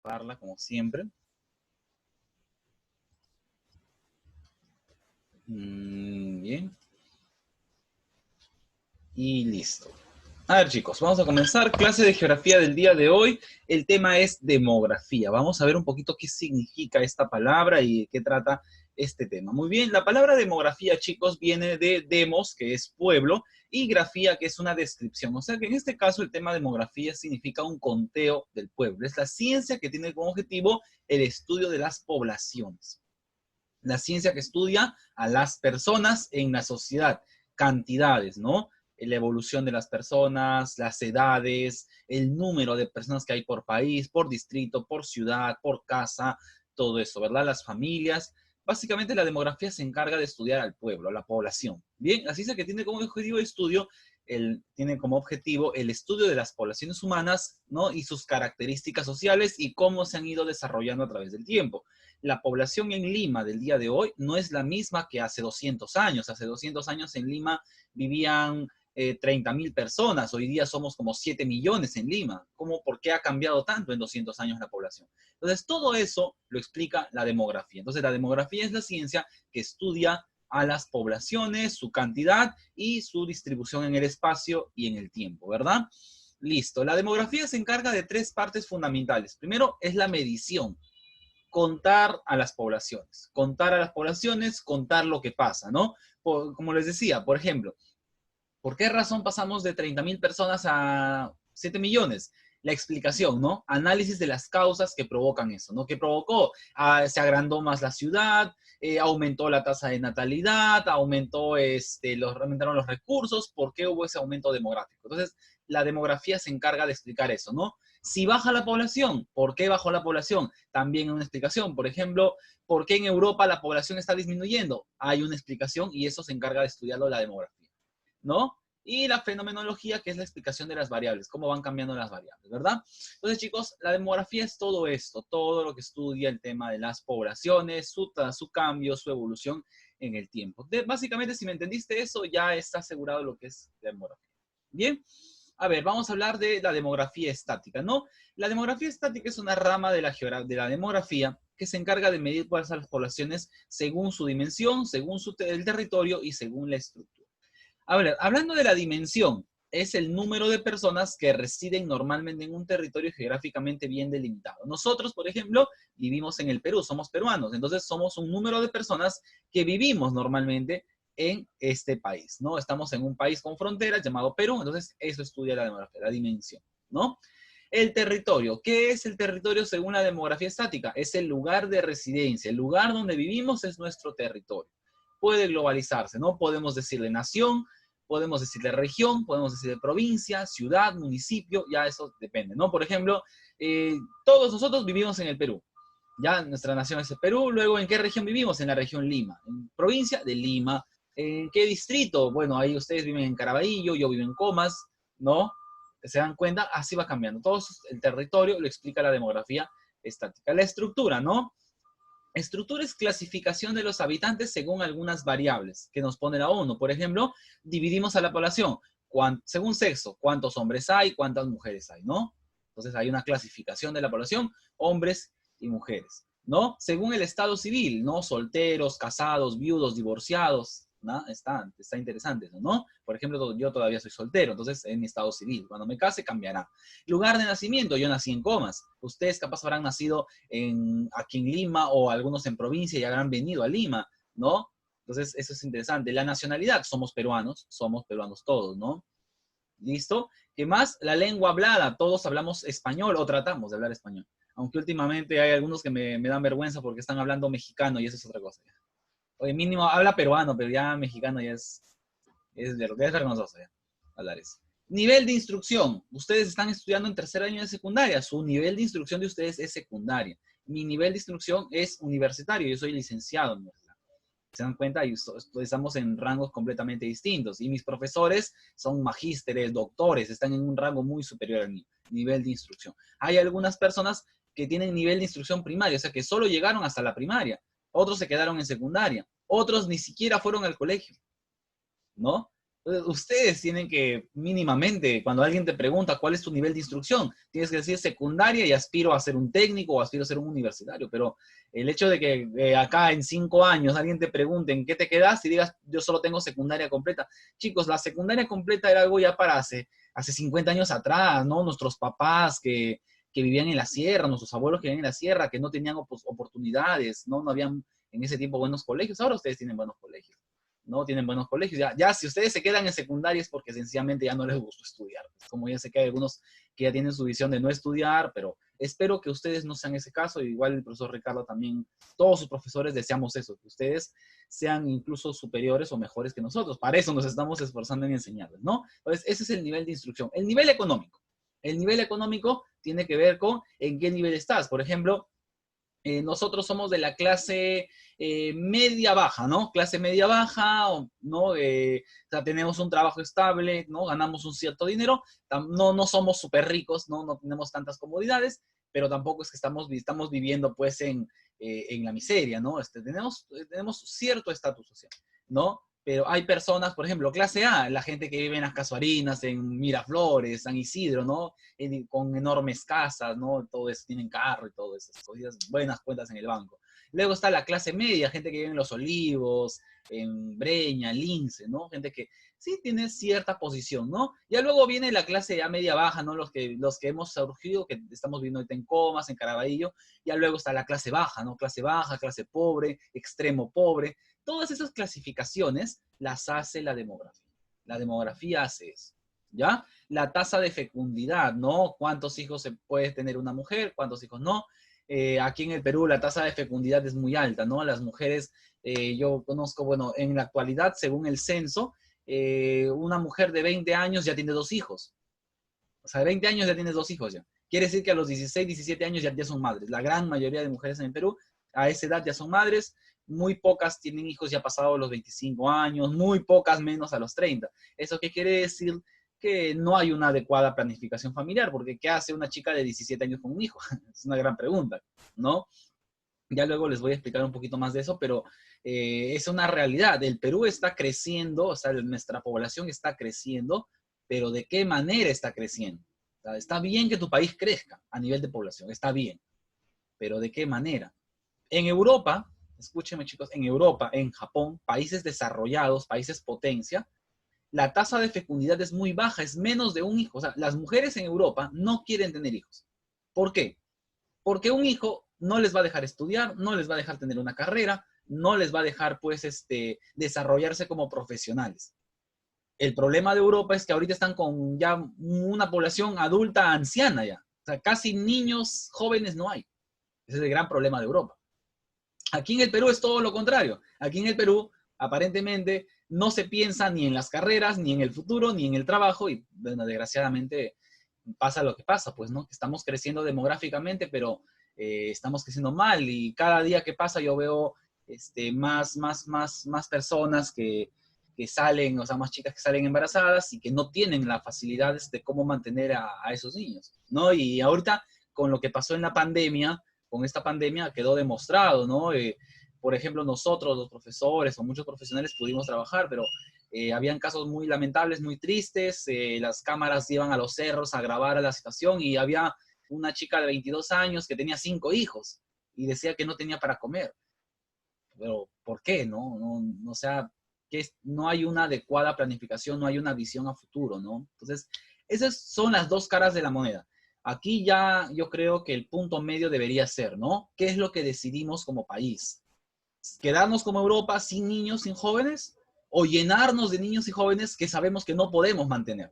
Parla como siempre. Bien. Y listo. A ver, chicos, vamos a comenzar. Clase de geografía del día de hoy. El tema es demografía. Vamos a ver un poquito qué significa esta palabra y de qué trata este tema. Muy bien, la palabra demografía, chicos, viene de demos, que es pueblo, y grafía, que es una descripción. O sea que en este caso el tema demografía significa un conteo del pueblo. Es la ciencia que tiene como objetivo el estudio de las poblaciones. La ciencia que estudia a las personas en la sociedad, cantidades, ¿no? La evolución de las personas, las edades, el número de personas que hay por país, por distrito, por ciudad, por casa, todo eso, ¿verdad? Las familias. Básicamente la demografía se encarga de estudiar al pueblo, a la población. Bien, la ciencia que tiene como objetivo de estudio, tiene como objetivo el estudio de las poblaciones humanas, ¿no? Y sus características sociales y cómo se han ido desarrollando a través del tiempo. La población en Lima del día de hoy no es la misma que hace 200 años. Hace 200 años en Lima vivían 30.000 personas. Hoy día somos como 7 millones en Lima. ¿Por qué ha cambiado tanto en 200 años la población? Entonces, todo eso lo explica la demografía. Entonces, la demografía es la ciencia que estudia a las poblaciones, su cantidad y su distribución en el espacio y en el tiempo, ¿verdad? Listo. La demografía se encarga de tres partes fundamentales. Primero es la medición. Contar a las poblaciones, contar lo que pasa, ¿no? Como les decía, por ejemplo, ¿por qué razón pasamos de 30.000 personas a 7 millones? La explicación, ¿no? Análisis de las causas que provocan eso, ¿no? ¿Qué provocó? Se agrandó más la ciudad, aumentó la tasa de natalidad, aumentaron los recursos, ¿por qué hubo ese aumento demográfico? Entonces, la demografía se encarga de explicar eso, ¿no? Si baja la población, ¿por qué bajó la población? También una explicación. Por ejemplo, ¿por qué en Europa la población está disminuyendo? Hay una explicación y eso se encarga de estudiarlo la demografía, ¿no? Y la fenomenología, que es la explicación de las variables, cómo van cambiando las variables, ¿verdad? Entonces, chicos, la demografía es todo esto, todo lo que estudia el tema de las poblaciones, su cambio, su evolución en el tiempo. Básicamente, si me entendiste eso, ya está asegurado lo que es la demografía. Bien, a ver, vamos a hablar de la demografía estática, ¿no? La demografía estática es una rama de la demografía que se encarga de medir cuáles son las poblaciones según su dimensión, según el territorio y según la estructura. A ver, hablando de la dimensión, es el número de personas que residen normalmente en un territorio geográficamente bien delimitado. Nosotros, por ejemplo, vivimos en el Perú, somos peruanos, entonces somos un número de personas que vivimos normalmente en este país, ¿no? Estamos en un país con fronteras llamado Perú, entonces eso estudia la demografía, la dimensión, ¿no? El territorio. ¿Qué es el territorio según la demografía estática? Es el lugar de residencia, el lugar donde vivimos es nuestro territorio. Puede globalizarse, ¿no? Podemos decirle nación, podemos decirle región, podemos decirle provincia, ciudad, municipio, ya eso depende, ¿no? Por ejemplo, todos nosotros vivimos en el Perú. Ya nuestra nación es el Perú, luego ¿en qué región vivimos? En la región Lima. En provincia de Lima. ¿En qué distrito? Bueno, ahí ustedes viven en Caraballo, yo vivo en Comas, ¿no? ¿Se dan cuenta? Así va cambiando. Todo el territorio lo explica la demografía estática. La estructura, ¿no? Estructura es clasificación de los habitantes según algunas variables que nos pone la ONU. Por ejemplo, dividimos a la población según sexo, cuántos hombres hay, cuántas mujeres hay, ¿no? Entonces hay una clasificación de la población, hombres y mujeres, ¿no? Según el estado civil, ¿no? Solteros, casados, viudos, divorciados, ¿no? Está interesante eso, ¿no? Por ejemplo, yo todavía soy soltero, entonces en mi estado civil. Cuando me case cambiará. Lugar de nacimiento, yo nací en Comas. Ustedes capaz habrán nacido aquí en Lima o algunos en provincia y habrán venido a Lima, ¿no? Entonces, eso es interesante. La nacionalidad, somos peruanos todos, ¿no? ¿Listo? ¿Qué más? La lengua hablada, todos hablamos español o tratamos de hablar español. Aunque últimamente hay algunos que me dan vergüenza porque están hablando mexicano y eso es otra cosa. Oye, mínimo habla peruano, pero ya mexicano ya es vergonzoso ya hablar eso. Nivel de instrucción. Ustedes están estudiando en tercer año de secundaria. Su nivel de instrucción de ustedes es secundaria. Mi nivel de instrucción es universitario. Yo soy licenciado en universidad. ¿Se dan cuenta? Y estamos en rangos completamente distintos. Y mis profesores son magísteres, doctores, están en un rango muy superior al mío, nivel de instrucción. Hay algunas personas que tienen nivel de instrucción primaria, o sea, que solo llegaron hasta la primaria. Otros se quedaron en secundaria. Otros ni siquiera fueron al colegio, ¿no? Ustedes tienen que mínimamente, cuando alguien te pregunta cuál es tu nivel de instrucción, tienes que decir secundaria y aspiro a ser un técnico o aspiro a ser un universitario. Pero el hecho de que acá en 5 años alguien te pregunte en qué te quedas y digas yo solo tengo secundaria completa. Chicos, la secundaria completa era algo ya para hace 50 años atrás, ¿no? Nuestros papás que vivían en la sierra, nuestros abuelos que vivían en la sierra, que no tenían oportunidades, ¿no? No habían en ese tiempo buenos colegios. Ahora ustedes tienen buenos colegios. No tienen buenos colegios. Ya si ustedes se quedan en secundaria es porque sencillamente ya no les gustó estudiar. Como ya sé que hay algunos que ya tienen su visión de no estudiar, pero espero que ustedes no sean ese caso. Igual el profesor Ricardo también, todos sus profesores deseamos eso, que ustedes sean incluso superiores o mejores que nosotros. Para eso nos estamos esforzando en enseñarles, ¿no? Entonces, ese es el nivel de instrucción. El nivel económico. El nivel económico tiene que ver con en qué nivel estás. Por ejemplo, nosotros somos de la clase media-baja, ¿no? Clase media-baja, ¿no? O sea, tenemos un trabajo estable, ¿no? Ganamos un cierto dinero, no somos súper ricos, ¿no? No tenemos tantas comodidades, pero tampoco es que estamos viviendo, pues, en la miseria, ¿no? Tenemos cierto estatus social, ¿no? Pero hay personas, por ejemplo, clase A, la gente que vive en las Casuarinas, en Miraflores, San Isidro, ¿no? Con enormes casas, ¿no? Todo eso, tienen carro y todo eso, cosas, buenas cuentas en el banco. Luego está la clase media, gente que vive en Los Olivos, en Breña, Lince, ¿no? Gente que sí tiene cierta posición, ¿no? Ya luego viene la clase ya media-baja, ¿no? Los que hemos surgido, que estamos viendo ahorita en Comas, en Caraballo. Ya luego está la clase baja, ¿no? Clase baja, clase pobre, extremo pobre. Todas esas clasificaciones las hace la demografía. La demografía hace eso, ¿ya? La tasa de fecundidad, ¿no? ¿Cuántos hijos se puede tener una mujer? ¿Cuántos hijos no? Aquí en el Perú la tasa de fecundidad es muy alta, ¿no? Las mujeres, yo conozco, bueno, en la actualidad, según el censo, una mujer de 20 años ya tiene 2 hijos. O sea, de 20 años ya tienes 2 hijos ya. Quiere decir que a los 16, 17 años ya son madres. La gran mayoría de mujeres en el Perú a esa edad ya son madres. Muy pocas tienen hijos ya pasados los 25 años, muy pocas menos a los 30. ¿Eso qué quiere decir? Que no hay una adecuada planificación familiar, porque ¿qué hace una chica de 17 años con un hijo? Es una gran pregunta, ¿no? Ya luego les voy a explicar un poquito más de eso, pero es una realidad. El Perú está creciendo, o sea, nuestra población está creciendo, pero ¿de qué manera está creciendo? O sea, está bien que tu país crezca a nivel de población, está bien, pero ¿de qué manera? En Europa, escúchenme chicos, en Europa, en Japón, países desarrollados, países potencia, la tasa de fecundidad es muy baja, es menos de un hijo. O sea, las mujeres en Europa no quieren tener hijos. ¿Por qué? Porque un hijo no les va a dejar estudiar, no les va a dejar tener una carrera, no les va a dejar, pues, desarrollarse como profesionales. El problema de Europa es que ahorita están con ya una población adulta anciana ya. O sea, casi niños jóvenes no hay. Ese es el gran problema de Europa. Aquí en el Perú es todo lo contrario. Aquí en el Perú, aparentemente, no se piensa ni en las carreras, ni en el futuro, ni en el trabajo, y bueno, desgraciadamente pasa lo que pasa, pues, ¿no? Estamos creciendo demográficamente, pero estamos creciendo mal, y cada día que pasa yo veo más personas que salen, o sea, más chicas que salen embarazadas y que no tienen las facilidades de cómo mantener a esos niños, ¿no? Y ahorita, con lo que pasó en la pandemia, con esta pandemia quedó demostrado, ¿no? Por ejemplo, nosotros, los profesores o muchos profesionales pudimos trabajar, pero habían casos muy lamentables, muy tristes, las cámaras iban a los cerros a grabar la situación y había una chica de 22 años que tenía 5 hijos y decía que no tenía para comer. Pero, ¿por qué? O sea, no hay una adecuada planificación, no hay una visión a futuro, ¿no? Entonces, esas son las dos caras de la moneda. Aquí ya yo creo que el punto medio debería ser, ¿no? ¿Qué es lo que decidimos como país? ¿Quedarnos como Europa sin niños, sin jóvenes? ¿O llenarnos de niños y jóvenes que sabemos que no podemos mantener?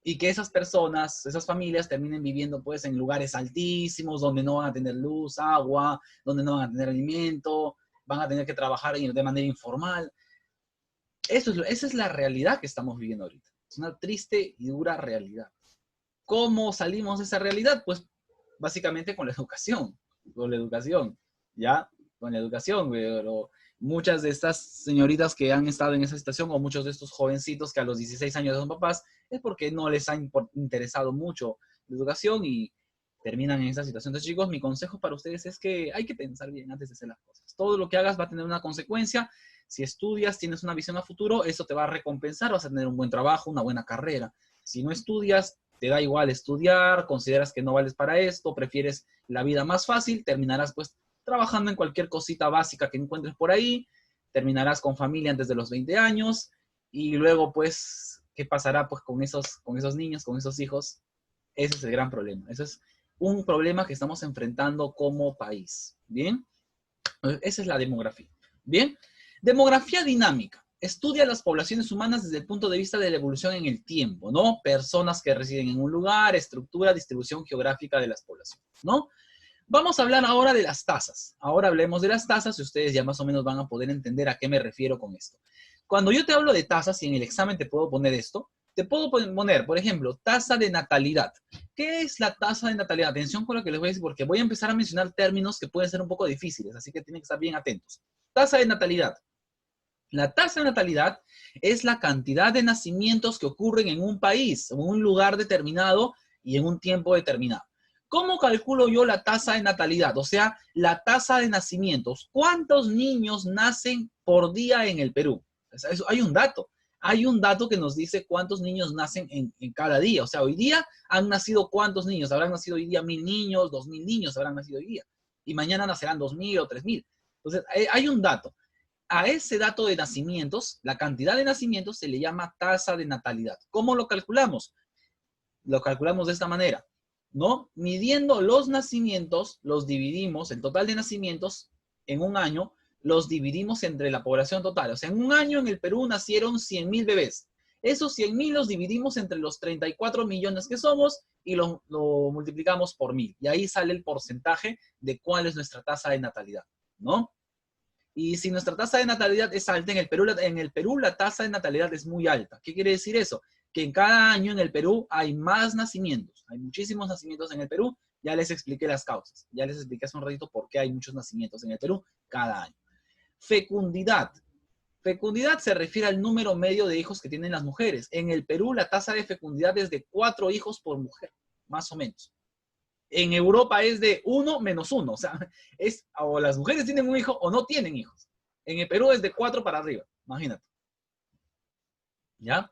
Y que esas personas, esas familias terminen viviendo pues en lugares altísimos, donde no van a tener luz, agua, donde no van a tener alimento, van a tener que trabajar de manera informal. Esa es la realidad que estamos viviendo ahorita. Es una triste y dura realidad. ¿Cómo salimos de esa realidad? Pues básicamente con la educación, ¿ya? Con la educación, pero muchas de estas señoritas que han estado en esa situación o muchos de estos jovencitos que a los 16 años son papás, es porque no les ha interesado mucho la educación y terminan en esa situación. Entonces, chicos, mi consejo para ustedes es que hay que pensar bien antes de hacer las cosas. Todo lo que hagas va a tener una consecuencia. Si estudias, tienes una visión a futuro, eso te va a recompensar, vas a tener un buen trabajo, una buena carrera. Si no estudias, te da igual estudiar, consideras que no vales para esto, prefieres la vida más fácil, terminarás pues trabajando en cualquier cosita básica que encuentres por ahí, terminarás con familia antes de los 20 años, y luego pues, ¿qué pasará pues con esos niños, con esos hijos? Ese es el gran problema. Ese es un problema que estamos enfrentando como país. ¿Bien? Esa es la demografía. ¿Bien? Demografía dinámica. Estudia las poblaciones humanas desde el punto de vista de la evolución en el tiempo, ¿no? Personas que residen en un lugar, estructura, distribución geográfica de las poblaciones, ¿no? Vamos a hablar ahora de las tasas. Ahora hablemos de las tasas y ustedes ya más o menos van a poder entender a qué me refiero con esto. Cuando yo te hablo de tasas y en el examen te puedo poner esto, te puedo poner, por ejemplo, tasa de natalidad. ¿Qué es la tasa de natalidad? Atención con lo que les voy a decir porque voy a empezar a mencionar términos que pueden ser un poco difíciles, así que tienen que estar bien atentos. Tasa de natalidad. La tasa de natalidad es la cantidad de nacimientos que ocurren en un país, en un lugar determinado y en un tiempo determinado. ¿Cómo calculo yo la tasa de natalidad? O sea, la tasa de nacimientos. ¿Cuántos niños nacen por día en el Perú? Hay un dato. Hay un dato que nos dice cuántos niños nacen en cada día. O sea, hoy día han nacido cuántos niños. Habrán nacido hoy día 1.000 niños, 2.000 niños habrán nacido hoy día. Y mañana nacerán 2.000 o 3.000. Entonces, hay un dato. A ese dato de nacimientos, la cantidad de nacimientos se le llama tasa de natalidad. ¿Cómo lo calculamos? Lo calculamos de esta manera, ¿no? Midiendo los nacimientos, los dividimos, el total de nacimientos en un año, los dividimos entre la población total. O sea, en un año en el Perú nacieron 100.000 bebés. Esos 100.000 los dividimos entre los 34 millones que somos y lo multiplicamos por 1.000. Y ahí sale el porcentaje de cuál es nuestra tasa de natalidad, ¿no? Y si nuestra tasa de natalidad es alta, en el Perú la tasa de natalidad es muy alta. ¿Qué quiere decir eso? Que en cada año en el Perú hay más nacimientos. Hay muchísimos nacimientos en el Perú. Ya les expliqué las causas. Ya les expliqué hace un ratito por qué hay muchos nacimientos en el Perú cada año. Fecundidad. Fecundidad se refiere al número medio de hijos que tienen las mujeres. En el Perú la tasa de fecundidad es de 4 hijos por mujer, más o menos. En Europa es de 1 menos 1, o sea, o las mujeres tienen un hijo o no tienen hijos. En el Perú es de 4 para arriba, imagínate. ¿Ya?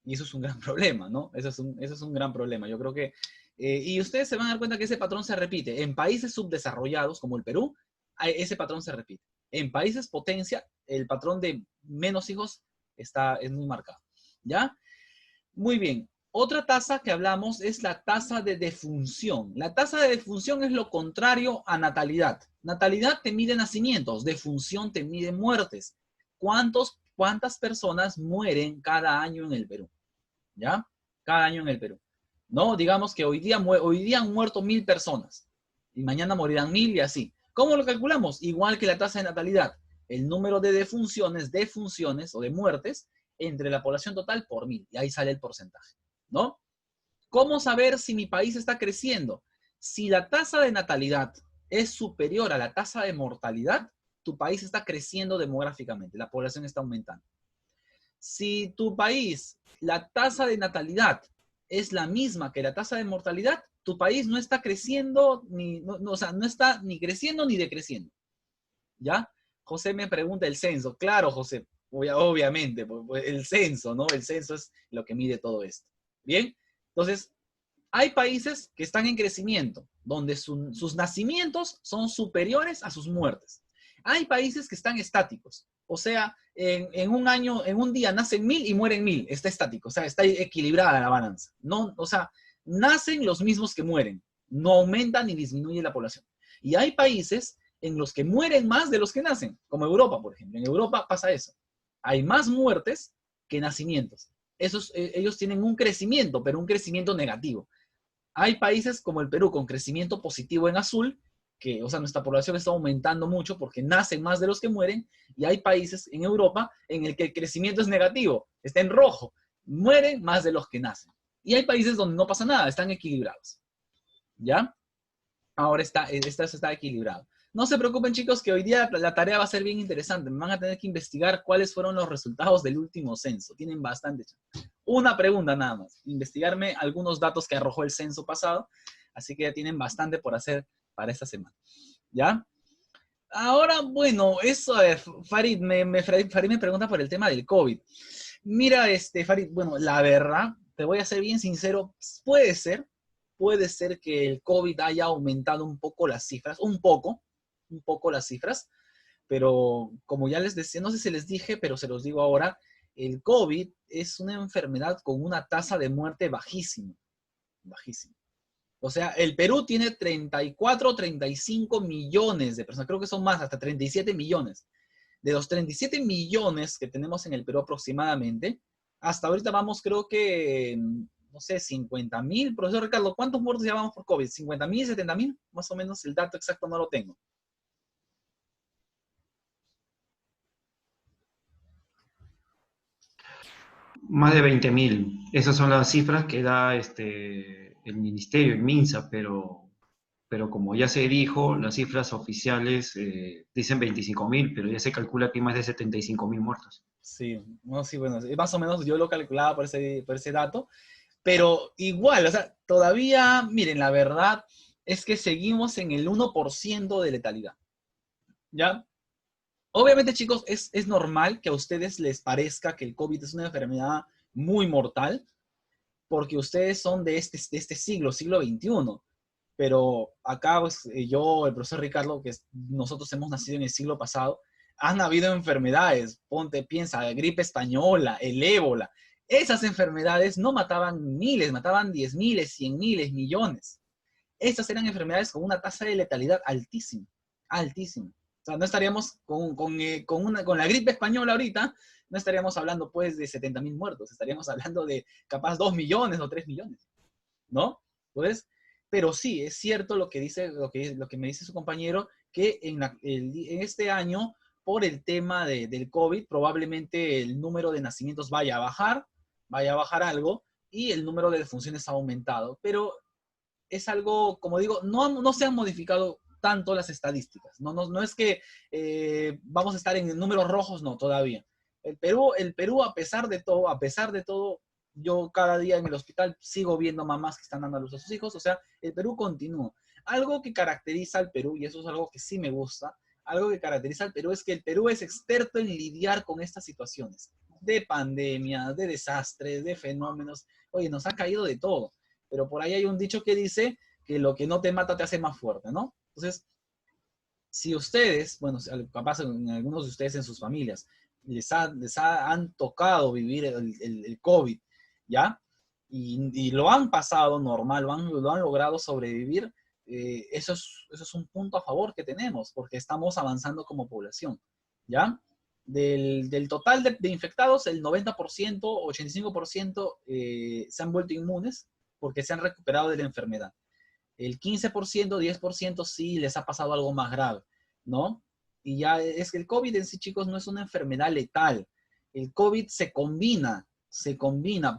Y eso es un gran problema, ¿no? Eso es un gran problema. Yo creo que, y ustedes se van a dar cuenta que ese patrón se repite. En países subdesarrollados como el Perú, ese patrón se repite. En países potencia, el patrón de menos hijos es muy marcado. ¿Ya? Muy bien. Otra tasa que hablamos es la tasa de defunción. La tasa de defunción es lo contrario a natalidad. Natalidad te mide nacimientos, defunción te mide muertes. ¿Cuántas personas mueren cada año en el Perú? ¿Ya? Cada año en el Perú. ¿No? Digamos que hoy día han muerto 1.000 personas y mañana morirán 1.000 y así. ¿Cómo lo calculamos? Igual que la tasa de natalidad. El número de defunciones o de muertes entre la población total por 1.000. Y ahí sale el porcentaje, ¿no? ¿Cómo saber si mi país está creciendo? Si la tasa de natalidad es superior a la tasa de mortalidad, tu país está creciendo demográficamente, la población está aumentando. Si tu país, la tasa de natalidad es la misma que la tasa de mortalidad, tu país no está creciendo, o sea, no está ni creciendo ni decreciendo. ¿Ya? José me pregunta el censo. Claro, José, obviamente, el censo, ¿no? El censo es lo que mide todo esto. ¿Bien? Entonces, hay países que están en crecimiento, donde sus nacimientos son superiores a sus muertes. Hay países que están estáticos. O sea, en un año, en un día nacen 1.000 y mueren 1.000. Está estático, o sea, está equilibrada la balanza. No, o sea, nacen los mismos que mueren. No aumenta ni disminuye la población. Y hay países en los que mueren más de los que nacen, como Europa, por ejemplo. En Europa pasa eso. Hay más muertes que nacimientos. Ellos tienen un crecimiento, pero un crecimiento negativo. Hay países como el Perú con crecimiento positivo en azul, que, o sea, nuestra población está aumentando mucho porque nacen más de los que mueren, y hay países en Europa en el que el crecimiento es negativo, está en rojo, mueren más de los que nacen. Y hay países donde no pasa nada, están equilibrados. ¿Ya? Ahora está equilibrado. No se preocupen, chicos, que hoy día la tarea va a ser bien interesante. Me van a tener que investigar cuáles fueron los resultados del último censo. Tienen bastante. Una pregunta nada más. Investigarme algunos datos que arrojó el censo pasado. Así que ya tienen bastante por hacer para esta semana. ¿Ya? Ahora, bueno, eso, Farid me pregunta por el tema del COVID. Mira, Farid, bueno, la verdad, te voy a ser bien sincero, puede ser que el COVID haya aumentado un poco las cifras, un poco las cifras, pero como ya les decía, no sé si les dije, pero se los digo ahora, el COVID es una enfermedad con una tasa de muerte bajísima, bajísima. O sea, el Perú tiene 34, 35 millones de personas, creo que son más, hasta 37 millones. De los 37 millones que tenemos en el Perú aproximadamente, hasta ahorita vamos, creo que, no sé, 50.000. Profesor Ricardo, ¿cuántos muertos llevamos por COVID? ¿50.000, 70.000? Más o menos el dato exacto no lo tengo. Más de 20.000. Esas son las cifras que da el ministerio, el MINSA, pero como ya se dijo, las cifras oficiales dicen 25.000, pero ya se calcula que hay más de 75.000 muertos. Sí, no, sí, bueno, más o menos yo lo calculaba por ese dato, pero igual, o sea, todavía, miren, la verdad es que seguimos en el 1% de letalidad, ¿ya? Obviamente, chicos, es normal que a ustedes les parezca que el COVID es una enfermedad muy mortal, porque ustedes son de este siglo, siglo XXI. Pero acá, pues, yo, el profesor Ricardo, nosotros hemos nacido en el siglo pasado, han habido enfermedades, ponte, piensa, la gripe española, el ébola. Esas enfermedades no mataban miles, mataban 10.000, 100.000, millones. Estas eran enfermedades con una tasa de letalidad altísima, altísima. O sea, no estaríamos con la gripe española ahorita, no estaríamos hablando pues de 70.000 muertos, estaríamos hablando de capaz 2 millones o 3 millones, ¿no? Pues, pero sí, es cierto lo que dice, lo que me dice su compañero, que en este año, por el tema del COVID, probablemente el número de nacimientos vaya a bajar algo, y el número de defunciones ha aumentado. Pero es algo, como digo, no se han modificado tanto las estadísticas. No es que vamos a estar en números rojos, no, todavía. El Perú, a pesar de todo, yo cada día en el hospital sigo viendo mamás que están dando a luz a sus hijos, o sea, el Perú continúa. Algo que caracteriza al Perú, y eso es algo que sí me gusta, algo que caracteriza al Perú es que el Perú es experto en lidiar con estas situaciones de pandemias, de desastres, de fenómenos. Oye, nos ha caído de todo, pero por ahí hay un dicho que dice que lo que no te mata te hace más fuerte, ¿no? Entonces, si ustedes, bueno, capaz en algunos de ustedes en sus familias, han tocado vivir el COVID, ¿ya? Y lo han pasado normal, lo han logrado sobrevivir, eso es un punto a favor que tenemos, porque estamos avanzando como población, ¿ya? Del total de infectados, el 90%, 85% se han vuelto inmunes porque se han recuperado de la enfermedad. El 15%, 10% sí les ha pasado algo más grave, ¿no? Y ya es que el COVID en sí, chicos, no es una enfermedad letal. El COVID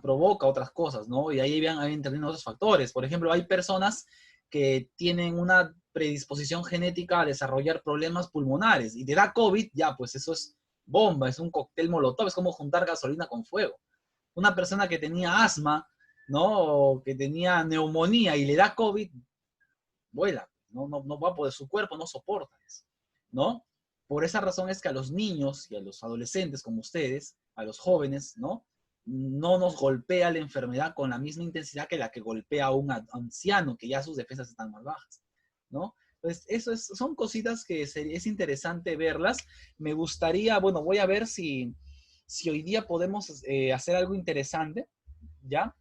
provoca otras cosas, ¿no? Y ahí intervienen otros factores. Por ejemplo, hay personas que tienen una predisposición genética a desarrollar problemas pulmonares y te da COVID, ya, pues eso es bomba, es un cóctel molotov, es como juntar gasolina con fuego. Una persona que tenía asma, ¿no? O que tenía neumonía y le da COVID, vuela, no va a poder, su cuerpo no soporta eso, ¿no? Por esa razón es que a los niños y a los adolescentes como ustedes, a los jóvenes, ¿no? No nos golpea la enfermedad con la misma intensidad que la que golpea a un anciano, que ya sus defensas están más bajas, ¿no? Entonces, son cositas que es interesante verlas. Me gustaría, bueno, voy a ver si hoy día podemos hacer algo interesante, ¿ya?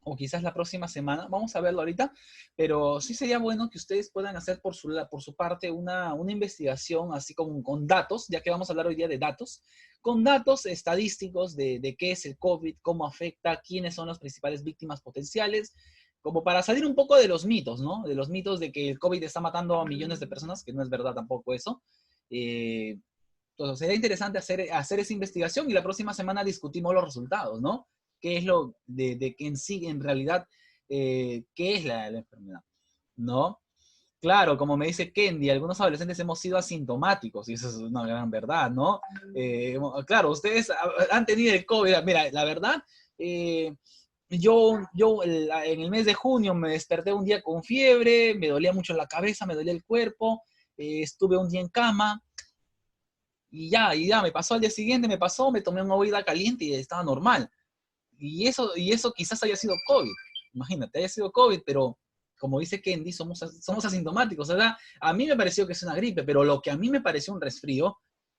O quizás la próxima semana, vamos a verlo ahorita, pero sí sería bueno que ustedes puedan hacer por su parte una investigación así con datos, ya que vamos a hablar hoy día de datos, con datos estadísticos de qué es el COVID, cómo afecta, quiénes son las principales víctimas potenciales, como para salir un poco de los mitos, ¿no? De los mitos de que el COVID está matando a millones de personas, que no es verdad tampoco eso. Entonces sería interesante hacer esa investigación y la próxima semana discutimos los resultados, ¿no? Qué es lo de que en sí, en realidad, qué es la enfermedad, ¿no? Claro, como me dice Kendi, algunos adolescentes hemos sido asintomáticos, y eso es una gran verdad, ¿no? Claro, ustedes han tenido el COVID, mira, la verdad, En el mes de junio me desperté un día con fiebre, me dolía mucho la cabeza, me dolía el cuerpo, estuve un día en cama y ya, me pasó al día siguiente, me tomé una bebida caliente y estaba normal. Y eso quizás haya sido COVID. Imagínate, haya sido COVID, pero como dice Kendi, somos asintomáticos. O sea, a mí me pareció que es una gripe, pero lo que a mí me pareció un resfrío,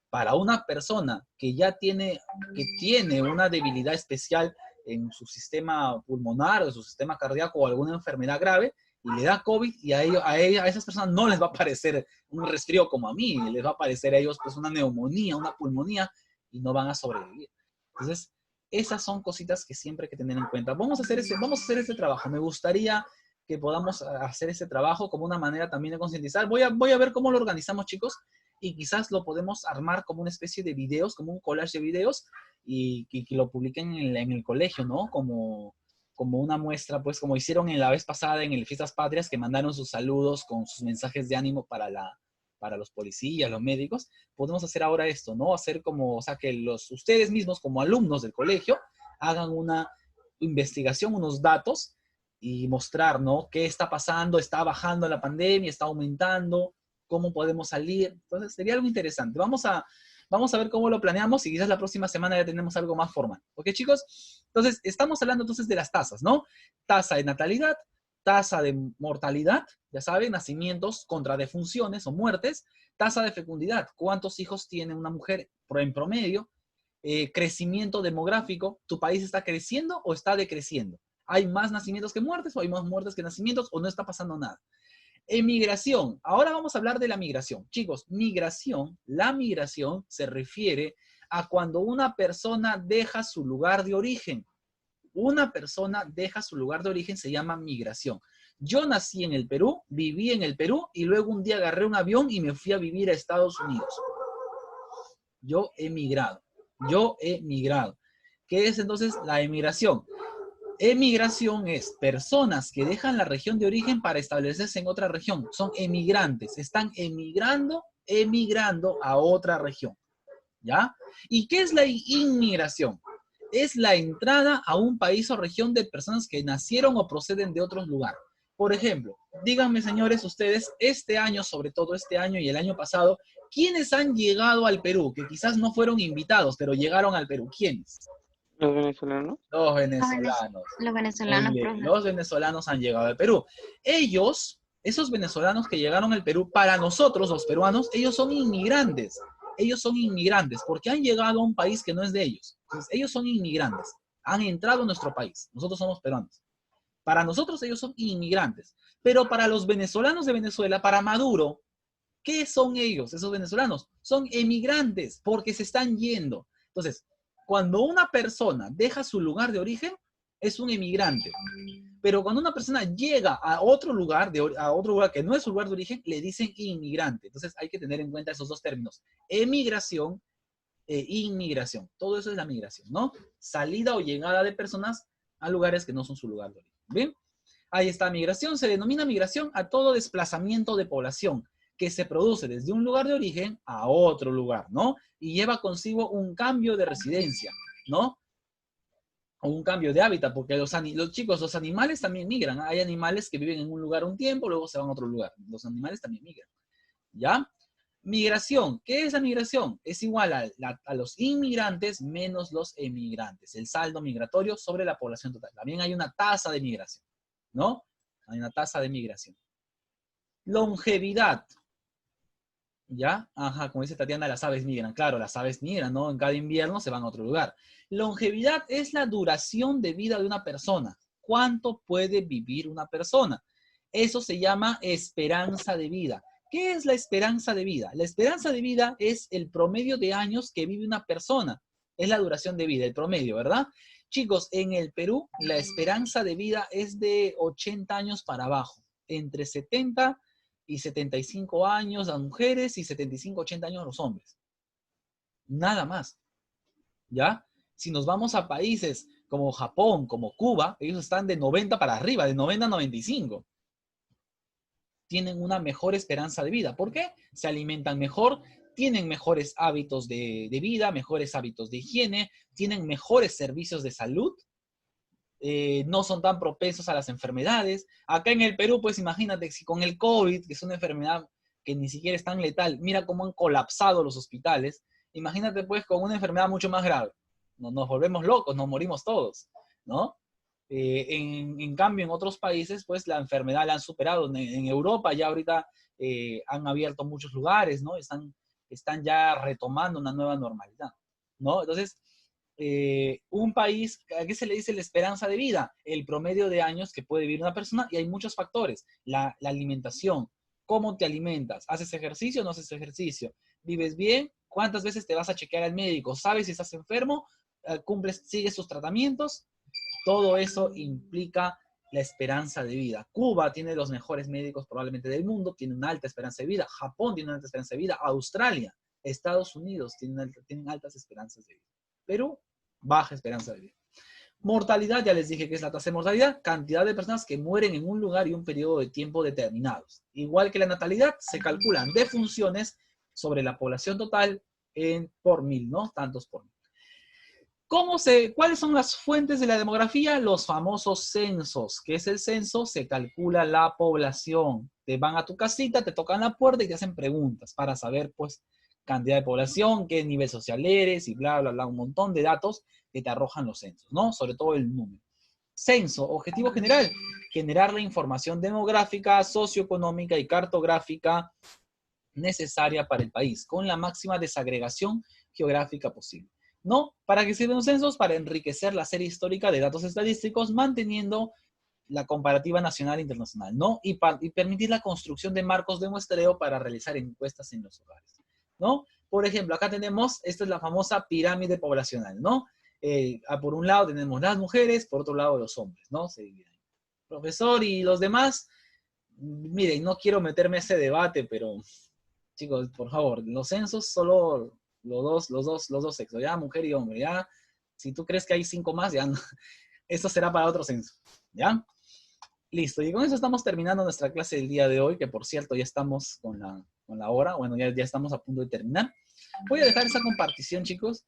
para una persona que tiene una debilidad especial en su sistema pulmonar o en su sistema cardíaco o alguna enfermedad grave, y le da COVID, y a esas personas no les va a parecer un resfrío como a mí, les va a parecer a ellos pues una neumonía, una pulmonía, y no van a sobrevivir. Entonces, esas son cositas que siempre hay que tener en cuenta. Vamos a hacer ese trabajo. Me gustaría que podamos hacer ese trabajo como una manera también de concientizar. Voy a ver cómo lo organizamos, chicos, y quizás lo podemos armar como una especie de videos, como un collage de videos, y que lo publiquen en el colegio, ¿no? Como una muestra, pues como hicieron en la vez pasada en el Fiestas Patrias, que mandaron sus saludos con sus mensajes de ánimo para los policías, los médicos. Podemos hacer ahora esto, ¿no? Hacer como, o sea, que ustedes mismos como alumnos del colegio hagan una investigación, unos datos y mostrar, ¿no? ¿Qué está pasando? ¿Está bajando la pandemia? ¿Está aumentando? ¿Cómo podemos salir? Entonces, sería algo interesante. Vamos a ver cómo lo planeamos y quizás la próxima semana ya tenemos algo más formal. ¿Ok, chicos? Entonces, estamos hablando entonces de las tasas, ¿no? Tasa de natalidad, tasa de mortalidad, ya saben, nacimientos contra defunciones o muertes, tasa de fecundidad, cuántos hijos tiene una mujer en promedio, crecimiento demográfico, ¿tu país está creciendo o está decreciendo? ¿Hay más nacimientos que muertes o hay más muertes que nacimientos o no está pasando nada? Emigración. Ahora vamos a hablar de la migración. Chicos, la migración se refiere a cuando una persona deja su lugar de origen. Una persona deja su lugar de origen, se llama migración. Yo nací en el Perú, viví en el Perú y luego un día agarré un avión y me fui a vivir a Estados Unidos. Yo he migrado. ¿Qué es entonces la emigración? Emigración es personas que dejan la región de origen para establecerse en otra región. Son emigrantes, están emigrando a otra región. ¿Ya? ¿Y qué es la inmigración? Es la entrada a un país o región de personas que nacieron o proceden de otros lugares. Por ejemplo, díganme, señores, ustedes, este año, sobre todo este año y el año pasado, ¿quiénes han llegado al Perú? Que quizás no fueron invitados, pero llegaron al Perú. ¿Quiénes? Los venezolanos. Los venezolanos. Los venezolanos, profe. Los venezolanos han llegado al Perú. Esos venezolanos que llegaron al Perú, para nosotros, los peruanos, ellos son inmigrantes. Ellos son inmigrantes porque han llegado a un país que no es de ellos. Entonces, ellos son inmigrantes. Han entrado a nuestro país. Nosotros somos peruanos. Para nosotros, ellos son inmigrantes. Pero para los venezolanos de Venezuela, para Maduro, ¿qué son ellos, esos venezolanos? Son emigrantes porque se están yendo. Entonces, cuando una persona deja su lugar de origen, es un emigrante. Pero cuando una persona llega a otro lugar que no es su lugar de origen, le dicen inmigrante. Entonces hay que tener en cuenta esos dos términos. Emigración e inmigración. Todo eso es la migración, ¿no? Salida o llegada de personas a lugares que no son su lugar de origen. ¿Bien? Ahí está, migración. Se denomina migración a todo desplazamiento de población que se produce desde un lugar de origen a otro lugar, ¿no? Y lleva consigo un cambio de residencia, ¿no? O un cambio de hábitat, porque los animales también migran. Hay animales que viven en un lugar un tiempo, luego se van a otro lugar. Los animales también migran, ¿ya? Migración. ¿Qué es la migración? Es igual a los inmigrantes menos los emigrantes. El saldo migratorio sobre la población total. También hay una tasa de migración, ¿no? Hay una tasa de migración. Longevidad. ¿Ya? Ajá, como dice Tatiana, las aves migran. Claro, las aves migran, ¿no? En cada invierno se van a otro lugar. Longevidad es la duración de vida de una persona. ¿Cuánto puede vivir una persona? Eso se llama esperanza de vida. ¿Qué es la esperanza de vida? La esperanza de vida es el promedio de años que vive una persona. Es la duración de vida, el promedio, ¿verdad? Chicos, en el Perú, la esperanza de vida es de 80 años para abajo. Entre 70 y 75 años las mujeres y 75, 80 años los hombres. Nada más. ¿Ya? Si nos vamos a países como Japón, como Cuba, ellos están de 90 para arriba, de 90 a 95. Tienen una mejor esperanza de vida. ¿Por qué? Se alimentan mejor, tienen mejores hábitos de vida, mejores hábitos de higiene, tienen mejores servicios de salud, no son tan propensos a las enfermedades. Acá en el Perú, pues imagínate, si con el COVID, que es una enfermedad que ni siquiera es tan letal, mira cómo han colapsado los hospitales, imagínate pues con una enfermedad mucho más grave. Nos volvemos locos, nos morimos todos, ¿no? En cambio, en otros países, pues la enfermedad la han superado. En Europa ya ahorita han abierto muchos lugares, ¿no? Están ya retomando una nueva normalidad, ¿no? Entonces, un país, ¿a qué se le dice la esperanza de vida? El promedio de años que puede vivir una persona, y hay muchos factores. La alimentación, cómo te alimentas, haces ejercicio o no haces ejercicio, vives bien, cuántas veces te vas a chequear al médico, sabes si estás enfermo, cumples, sigues tus tratamientos. Todo eso implica la esperanza de vida. Cuba tiene los mejores médicos probablemente del mundo, tiene una alta esperanza de vida. Japón tiene una alta esperanza de vida. Australia, Estados Unidos tienen altas esperanzas de vida. Perú, baja esperanza de vida. Mortalidad, ya les dije que es la tasa de mortalidad, cantidad de personas que mueren en un lugar y un periodo de tiempo determinados. Igual que la natalidad, se calculan defunciones sobre la población total por 1000, ¿no? Tantos por 1000. ¿Cuáles son las fuentes de la demografía? Los famosos censos. ¿Qué es el censo? Se calcula la población. Te van a tu casita, te tocan la puerta y te hacen preguntas para saber, pues, cantidad de población, qué nivel social eres y bla, bla, bla, un montón de datos que te arrojan los censos, ¿no? Sobre todo el número. Censo, objetivo general, generar la información demográfica, socioeconómica y cartográfica necesaria para el país, con la máxima desagregación geográfica posible. ¿No? ¿Para qué sirven los censos? Para enriquecer la serie histórica de datos estadísticos, manteniendo la comparativa nacional e internacional, ¿no? Y permitir la construcción de marcos de muestreo para realizar encuestas en los hogares, ¿no? Por ejemplo, acá tenemos, esta es la famosa pirámide poblacional, ¿no? Por un lado tenemos las mujeres, por otro lado los hombres, ¿no? Se dividen. Profesor y los demás, miren, no quiero meterme a ese debate, pero chicos, por favor, los censos solo los dos sexos, ya mujer y hombre, ya. Si tú crees que hay 5 más, ya no. Eso será para otro censo, ¿ya? Listo, y con eso estamos terminando nuestra clase del día de hoy, que por cierto ya estamos con la hora, bueno, ya estamos a punto de terminar. Voy a dejar esa compartición, chicos.